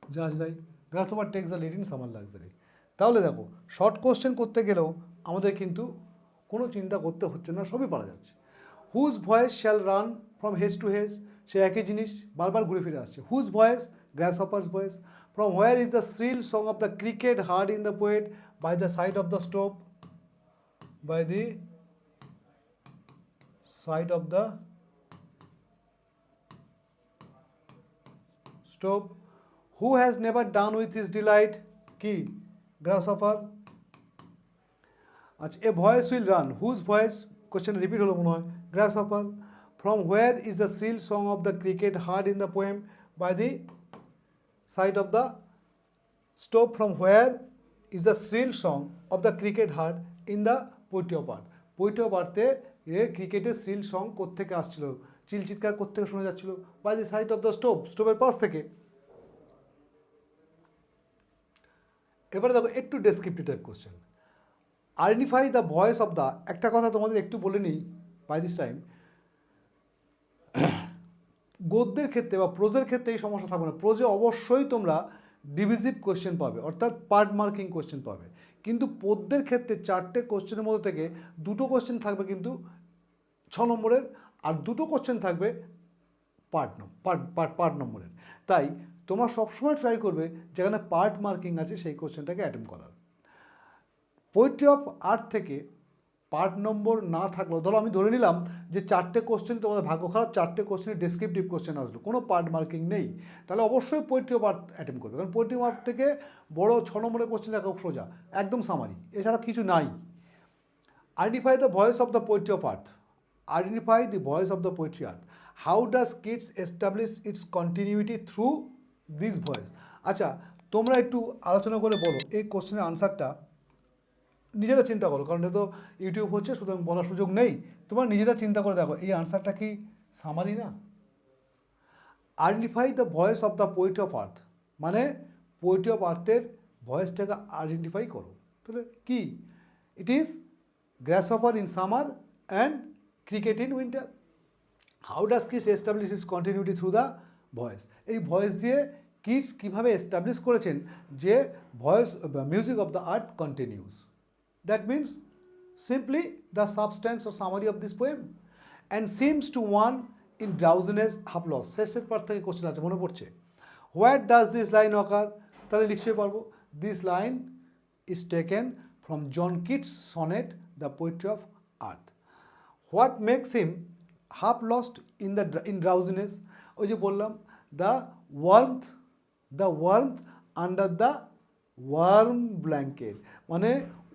B: যা যাই, grasshopper takes the lead in summer luxury. তাহলে দেখো শর্ট কোশ্চেন করতে গেলেও আমাদের কিন্তু কোনো চিন্তা করতে হচ্ছে না, সবই পারা যাচ্ছে। Whose voice shall run from hedge to hedge, সে একই জিনিস বারবার ঘুরে ফিরে আসছে। Whose voice, grasshopper's voice. From where is the shrill song of the cricket heard in the poet, by the side of the stove, by the side of the stove. Who has never done with his delight, কি, grasshopper. আচ্ছা, a voice will run, whose voice, question repeat হলো মনে হয়, গ্রাসহপার। From where is the shrill song of the cricket heard in the poem, by the side of the stove. From where is the shrill song of the cricket heard in the poetry of earth, poetry of আর্থে এ ক্রিকেটের shrill song কোত্থেকে আসছিল, চিৎকার কোত্থেকে শোনা যাচ্ছিল, by the side of the stove, স্টোভের পাশ থেকে। এবারে দেখো একটু descriptive type question. Identify the voice of the, একটা কথা তোমাদের একটু বলে নিই বাই দিস টাইম, গদ্যের ক্ষেত্রে বা প্রোজের ক্ষেত্রে এই সমস্যা থাকবে না। প্রোজে অবশ্যই তোমরা ডিভিজিভ কোশ্চেন পাবে, অর্থাৎ পার্ট মার্কিং কোশ্চেন পাবে, কিন্তু পদ্যের ক্ষেত্রে 4টে কোশ্চেনের মধ্যে থেকে 2টো কোশ্চেন থাকবে কিন্তু 6 নম্বরের, আর 2টো কোশ্চেন থাকবে পার্ট নম্বরের। তাই তোমরা সবসময় ট্রাই করবে যেখানে পার্ট মার্কিং আছে সেই কোশ্চেনটাকে অ্যাটেম্প করার। পোয়েট্রি অফ আর্থ থেকে পার্ট নম্বর না থাকলেও, ধরো আমি ধরে নিলাম যে 4টে কোশ্চেন, তোমাদের ভাগ্য খারাপ 4টে কোশ্চেনের ডেসক্রিপটিভ কোশ্চেন আসলো, কোনো পার্ট মার্কিং নেই, তাহলে অবশ্যই পোয়েট্রি অফ আর্থ অ্যাটেম্প করবে, কারণ পোয়েট্রি অফ আর্থ থেকে বড় 6 নম্বরের কোশ্চেন দেখা খুব সোজা, একদম সামারি, এছাড়া কিছু নাই। Identify the voice of the poetry of earth, identify the voice of the poetry earth, how does Keats establish it's continuity through this voice. আচ্ছা, তোমরা একটু আলোচনা করে বলো এই কোশ্চেনের আনসারটা, নিজেরা চিন্তা করো, কারণ এটা তো ইউটিউব হচ্ছে, সুতরাং বলার সুযোগ নেই, তোমরা নিজেরা চিন্তা করে দেখো এই আনসারটা কি সামারি না। Identify the voice of the poetry of earth, মানে পোয়েট্রি অফ আর্থের ভয়েসটাকে আইডেন্টিফাই করো, তাহলে কি, it is গ্রাসহপার in summer and cricket in winter. How does Keats establish his continuity through the voice? এই ভয়েস দিয়ে কিটস কীভাবে establish করেছেন যে voice music of the earth continuous? That means simply the substance or summary of this poem and seems to one in drowsiness half lost. শেষের part থেকে question আছে, মনে পড়ছে? Where does this line occur? তাহলে লিখতে পারবো this line is taken from John Keats' sonnet The Poetry of Earth. What makes him half lost in drowsiness? ওই যে বললাম the warmth under the warm blanket, মানে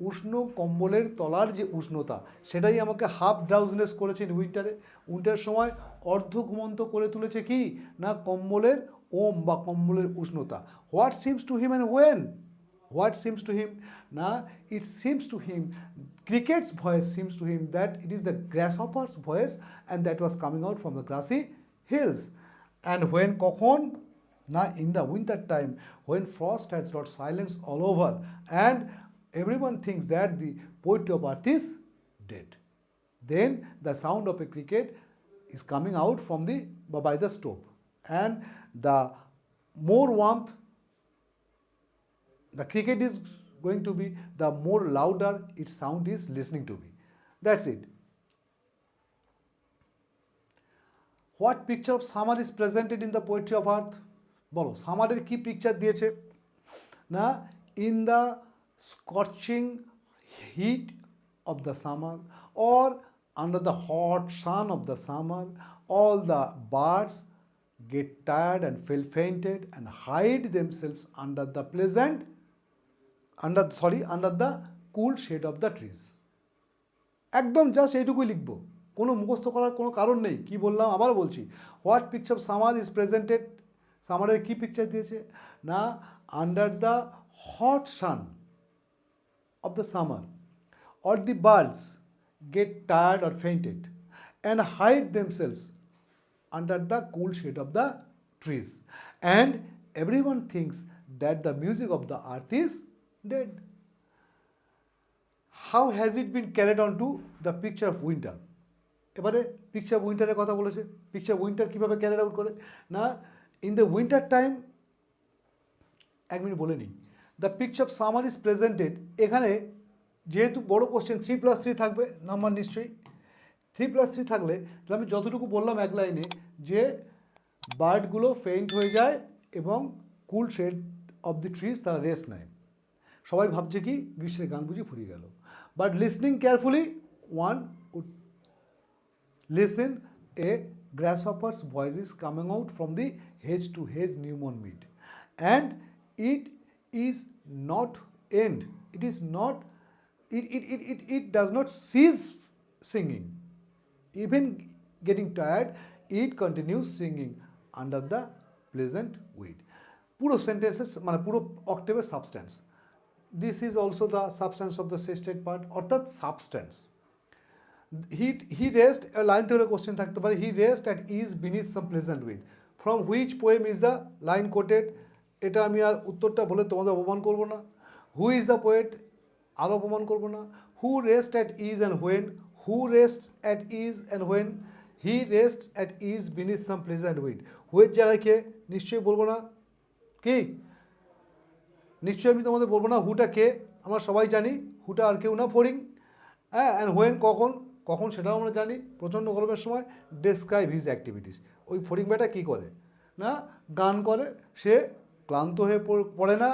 B: উষ্ণ কম্বলের তলার যে উষ্ণতা সেটাই আমাকে হাফ ড্রাউজনেস করেছে উইন্টার সময় অর্ধ ঘুমন্ত করে তুলেছে কি না কম্বলের ওম বা কম্বলের উষ্ণতা। What seems to him and when? What seems to him না it seems to him, cricket's voice seems to him that it is the grasshopper's voice and that was coming out from the grassy hills. And when কখন না in the winter time when frost has brought silence all over and everyone thinks that the poetry of earth is dead, then the sound of a cricket is coming out from by the stove, and the more warmth the cricket is going to be, the more louder its sound is listening to be. That's it. What picture of summer is presented in the poetry of earth? বলো সামারের কি picture দিয়েছে না? In the scorching hit of the summer or under the hot sun of the summer, all the birds get tired and feel fainted and hide themselves under the cool shade of the trees. একদম just এইটুকুই লিখবো, কোনো মুখস্থ করার কোনো কারণ নেই। কি বললাম আবার বলছি, what picture of summer is presented, সামারের কি পিকচার দিয়েছে না under the hot sun of the summer or the birds get tired or fainted and hide themselves under the cool shade of the trees, and everyone thinks that the music of the earth is dead. How has it been carried on to the picture of winter? এবারে picture of উইন্টারের কথা বলেছে, picture of winter কীভাবে carry out করে না in the winter time, এক minute বলে নিই, the picture of summer is presented. এখানে যেহেতু বড় কোশ্চেন 3+3 থাকবে নাম্বার নিশ্চয়ই, 3+3 থাকলে তাহলে আমি যতটুকু বললাম এক লাইনে যে বার্ডগুলো ফেইন্ট হয়ে যায় এবং cool shade of the trees তারা রেস্ট নেয়। সবাই ভাবছে কি গ্রীষ্মের গান বুঝি ফুরিয়ে গেল, but listening carefully one would listen, a grasshopper's voice is coming out from the hedge to hedge new mown mead, and it is not end, it does not cease singing, even getting tired it continues singing under the pleasant wind. পুরো sentences মানে পুরো অক্টেভের substance, this is also the substance of the sestet part, অর্থাৎ substance. He raised a line থেকে question থাকতে পারে, he raised at ease beneath some pleasant wind. From which poem is the line quoted? এটা আমি আর উত্তরটা বলে তোমাদের অপমান করব না। Who is the poet? আরও অপমান করব না। Who raised at ease and when? Who raised at ease and when? He raised at ease beneath some pleasant wind. হুয়ের জায়গায় কে? নিশ্চয়ই বলবো না। কি? নিশ্চয়ই আমি তোমাদের বলবো না হুটা কে, আমরা সবাই জানি হুটা আর কেউ না ফড়িং। হ্যাঁ, অ্যান্ড হোয়েন কখন, কখন সেটাও আমরা জানি, প্রচণ্ড গরমের সময়। ডেসক্রাইব হিজ অ্যাক্টিভিটিস, ওই ফড়িং বেটা কী করে না গান করে, সে ক্লান্ত হয়ে পড়ে না,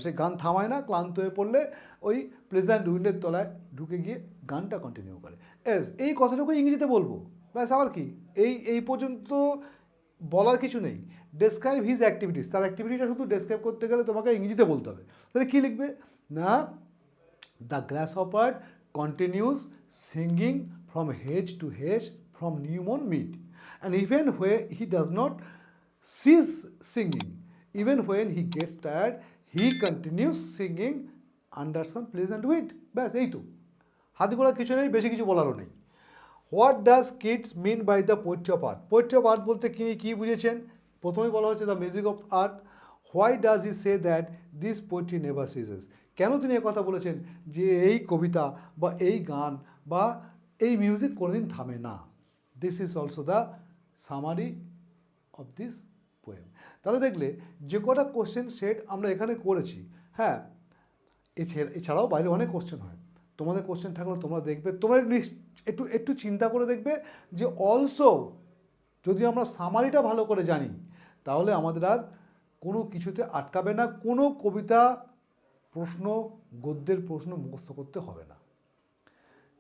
B: সে গান থামায় না, ক্লান্ত হয়ে পড়লে ওই প্লেজেন্ট উইন্ডের তলায় ঢুকে গিয়ে গানটা কন্টিনিউ করে। এই কথাটুকু ইংরেজিতে বলবো, ব্যাস আবার কি, এই পর্যন্ত বলার কিছু নেই। ডেসক্রাইব হিজ অ্যাক্টিভিটিস, তার অ্যাক্টিভিটিটা শুধু ডেসক্রাইব করতে গেলে তোমাকে ইংরেজিতে বলতে হবে। তাহলে কী লিখবে না the গ্রাসহপার continues singing from hedge to hedge from new mown mead, and even where he does not cease singing, even when he gets tired he continues singing under some pleasant wind. ব্যাস এই তো, হাতে গোড়া কিছু নেই, বেশি কিছু বলারও নেই। What does Keats mean by the poetry of earth? Poetry of earth বলতে কী বুঝেছেন? প্রথমেই বলা হচ্ছে the music of earth. Why does he say that this poetry never ceases? কেন তিনি কথা বলেছেন যে এই কবিতা বা এই গান বা এই মিউজিক কোনোদিন থামে না। This is also the summary of this poem. তাহলে দেখলে যে কটা কোশ্চেন সেট আমরা এখানে করেছি, হ্যাঁ, এছাড়াও বাইরে অনেক কোশ্চেন হয়। তোমাদের কোশ্চেন থাকলে তোমরা দেখবে, তোমরা একটু একটু চিন্তা করে দেখবে যে অলসো যদি আমরা সামারিটা ভালো করে জানি তাহলে আমাদের আর কোনো কিছুতে আটকাবে না, কোনো কবিতা প্রশ্ন, গদ্যের প্রশ্ন মুখস্থ করতে হবে না।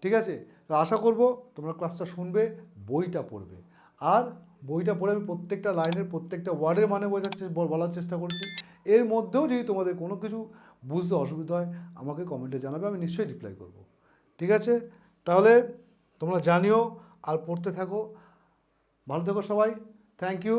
B: ঠিক আছে, তো আশা করব তোমরা ক্লাসটা শুনবে, বইটা পড়বে। আর বইটা পড়ে আমি প্রত্যেকটা লাইনের প্রত্যেকটা ওয়ার্ডের মানে বলার চেষ্টা করছি। এর মধ্যেও যদি তোমাদের কোনো কিছু বুঝতে অসুবিধা হয় আমাকে কমেন্টে জানাবে, আমি নিশ্চয়ই রিপ্লাই করব। ঠিক আছে, তাহলে তোমরা জানিও আর পড়তে থাকো। ভালো থেকো সবাই, থ্যাংক ইউ।